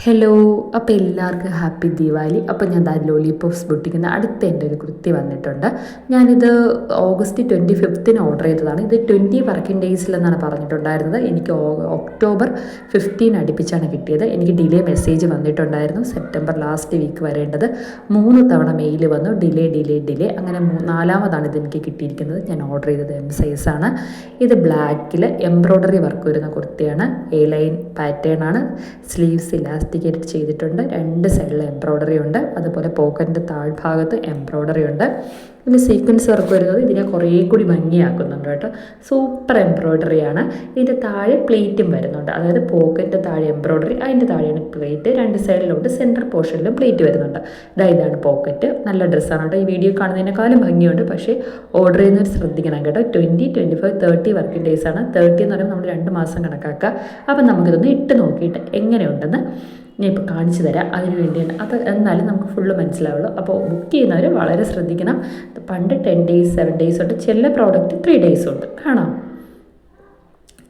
Hello, അപ്പോൾ എല്ലാവർക്കും happy Deepavali. അപ്പോൾ ഞാൻ ലോലിപോപ്സ് ബുട്ടിക്കുന്ന അടുത്ത എൻ്റെ ഒരു കുർത്തി വന്നിട്ടുണ്ട്. ഞാനിത് ഓഗസ്റ്റ് 25 ഓർഡർ ചെയ്തതാണ്. ഇത് 20 വർക്കിംഗ് ഡേയ്സിലെന്നാണ് പറഞ്ഞിട്ടുണ്ടായിരുന്നത്. എനിക്ക് ഒക്ടോബർ 15 അടുപ്പിച്ചാണ് കിട്ടിയത്. എനിക്ക് ഡിലേ മെസ്സേജ് വന്നിട്ടുണ്ടായിരുന്നു. സെപ്റ്റംബർ ലാസ്റ്റ് വീക്ക് വരേണ്ടത് 3 തവണ മെയിൽ വന്നു. ഡിലേ അങ്ങനെ നാലാമതാണ് ഇതെനിക്ക് കിട്ടിയിരിക്കുന്നത്. ഞാൻ ഓർഡർ ചെയ്തത് എം സൈസാണ്. ഇത് ബ്ലാക്കിൽ എംബ്രോയ്ഡറി വർക്ക് വരുന്ന കുർത്തിയാണ്. എ ലൈൻ പാറ്റേൺ ആണ്. സ്ലീവ്സ് ഇലാസ്റ്റിക്കേറ്റ് ചെയ്തിട്ടുണ്ട്. 2 സൈഡിൽ എംബ്രോയ്ഡറി ഉണ്ട്. അതുപോലെ പോക്കറ്റിൻ്റെ താഴ്ഭാഗത്ത് എംബ്രോയ്ഡറി ഉണ്ട്. ഇതിൽ സീക്വൻസ് വർക്ക് വരുന്നത് ഇതിനെ കുറേ കൂടി ഭംഗിയാക്കുന്നുണ്ട് കേട്ടോ. സൂപ്പർ എംബ്രോയ്ഡറിയാണ്. ഇതിൻ്റെ താഴെ പ്ലേറ്റും വരുന്നുണ്ട്. അതായത് പോക്കറ്റിൻ്റെ താഴെ എംബ്രോയ്ഡറി, അതിൻ്റെ താഴെയാണ് പ്ലേറ്റ്. 2 സൈഡിലുണ്ട്. സെൻറ്റർ പോർഷനിലും പ്ലേറ്റ് വരുന്നുണ്ട്. ഇതാണ് പോക്കറ്റ്. നല്ല ഡ്രസ്സാണ് കേട്ടോ. ഈ വീഡിയോ കാണുന്നതിനേക്കാളും ഭംഗിയുണ്ട്. പക്ഷേ ഓർഡർ ചെയ്യുന്നവർ ശ്രദ്ധിക്കണം കേട്ടോ. 20, 25, 30 വർക്കിംഗ് ഡേയ്സ് ആണ്. 30 എന്ന് പറയുമ്പോൾ നമ്മൾ 2 മാസം കണക്കാക്കുക. അപ്പം നമുക്കിതൊന്ന് ഇട്ട് നോക്കിയിട്ട് എങ്ങനെയുണ്ടെന്ന് ഞാൻ ഇപ്പോൾ കാണിച്ചു തരാം. അതിന് വേണ്ടിയാണ് അത്. എന്നാലും നമുക്ക് ഫുള്ള് മനസ്സിലാവുള്ളൂ. അപ്പോൾ ബുക്ക് ചെയ്യുന്നവർ വളരെ ശ്രദ്ധിക്കണം. പണ്ട് 10 ഡേയ്സ് 7 ഡേയ്സ് ഉണ്ട്. ചില പ്രോഡക്റ്റ് 3 ഡേയ്സ് ഉണ്ട്. കാണാം.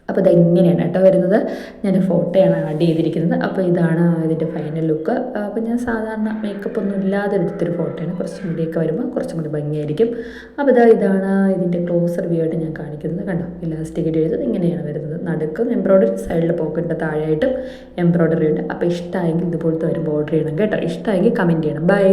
അപ്പോൾ ഇതെങ്ങനെയാണ് കേട്ടോ വരുന്നത്. ഞാൻ ഫോട്ടോയാണ് ആഡ് ചെയ്തിരിക്കുന്നത്. അപ്പോൾ ഇതാണ് ഇതിൻ്റെ ഫൈനൽ ലുക്ക്. അപ്പോൾ ഞാൻ സാധാരണ മേക്കപ്പ് ഒന്നും ഇല്ലാതെ എടുത്തൊരു ഫോട്ടോയാണ്. കുറച്ചും കൂടിയൊക്കെ വരുമ്പോൾ കുറച്ചും കൂടി ഭംഗിയായിരിക്കും. അപ്പോൾ ഇതാണ് ഇതിൻ്റെ ക്ലോസർ വ്യൂ ആയിട്ട് ഞാൻ കാണിക്കുന്നത്. കണ്ടോ, ഇലാസ്റ്റിക് എഴുതുന്നത് ഇങ്ങനെയാണ് വരുന്നത്. നടുക്കും എംബ്രോയ്ഡറി, സൈഡിൽ പോക്കറ്റിൻ്റെ താഴെയായിട്ടും എംബ്രോയ്ഡറി ഉണ്ട്. അപ്പോൾ ഇഷ്ടമായെങ്കിൽ ഇതുപോലത്തെ വരുമ്പോൾ ഓർഡർ ചെയ്യണം കേട്ടോ. ഇഷ്ടമായെങ്കിൽ കമൻറ്റ് ചെയ്യണം. ബൈ.